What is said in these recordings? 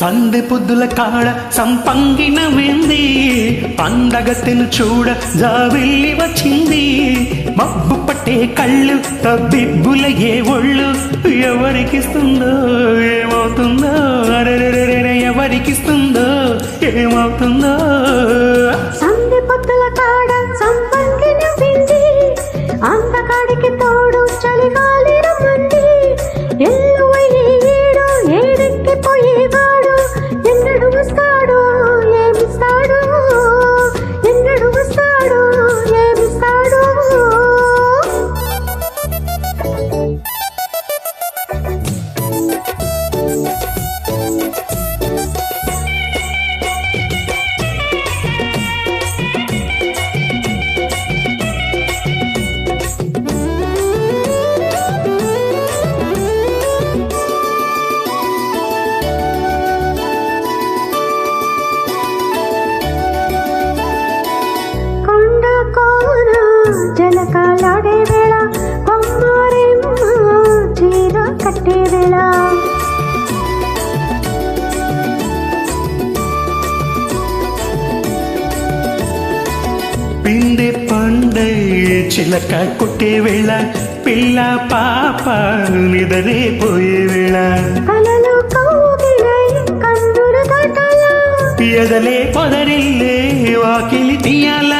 సందె పొద్దుల కాడ సంపంగిన వింది పండగతెను చూడ జావిల్లి వచ్చింది మబ్బు పట్టే కళ్ళు తబ్బిబ్బుల ఏ ఒళ్ళు ఎవరికిస్తుందో ఏమవుతుందో అరెరెరెరె ఎవరికిస్తుందో ఏమవుతుందో సందె పొద్దుల కాడ సంపంగిన వింది అందగాడికి తోడు చలిగాలి రమ్మంది ఎల్లువయ్యి ఏడు ఏడెక్కిపోయేవాడు ఎన్నడు వస్తాడు ఏమిస్తాడు ఎన్నడు వస్తాడు ఏమిస్తాడు జలకాలాడే వేళ కొమ్మారెమ్మ చీర కట్టే వేళ పిందె పండై చిలక కొట్టే వేళ పిల్ల పాప నిదరే పోయే వేళ కలలు కౌగిలై కందులు దాటాల ఎదలే పొదరిల్లే వాకిలి తీయాల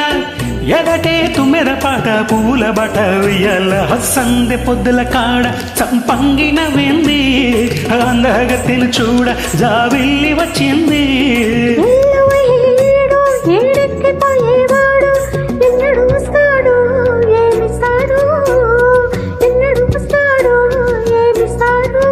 ఎదటే తుమ్మెద పాట పూల బట వెయ్యాల సందె పొద్దుల కాడ సంపంగిన వింది అందగత్తెను చూడ జావిల్లి వచ్చింది ఎల్లువయ్యేడు ఏడెక్కిపోయేవాడు ఎన్నడు వస్తాడు ఏమిస్తాడు ఎన్నడు వస్తాడు ఏమిస్తాడు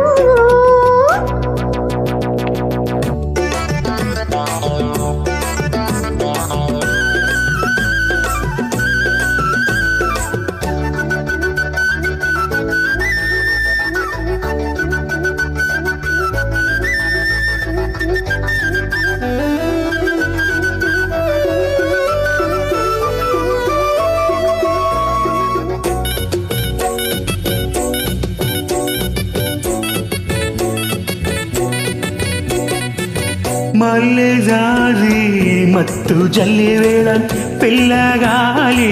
మల్లె జాజి మత్తు జల్లి వేళ పిల్లగాలి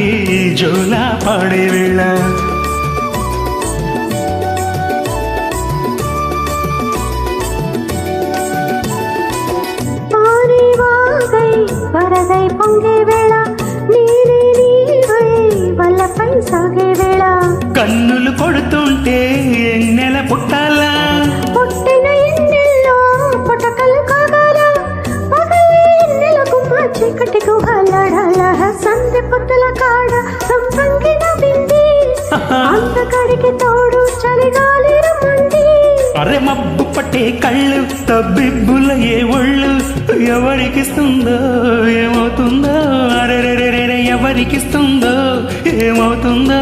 జోల పాడే వేళ పారివాగై వరదై పొంగే వేళ నీరే నీవై వల్లపై సాగే వేళ కన్నులు కొడుతుంటే ఎన్నెల పుట్టాలా పుట్టిన ఎన్నెల్లో పుటకలు కాగాల పగలే ఎన్నెలకు మా చీకటి గుహలాడాల సందె పొద్దుల కాడ సంపంగిన వింది అందగాడికి తోడు చలిగాలి రమ్మంది అరె మబ్బు పట్టే కళ్ళు తబ్బిబ్బుల ఏ ఒళ్ళు ఎవరికిస్తుందో ఏమవుతుందో అరెరెరెరె ఎవరికిస్తుందో ఏమవుతుందో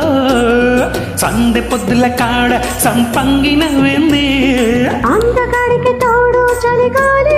సందె పొద్దుల కాడ సంపంగిన వింది అందగాడికి తోడు చలిగాలి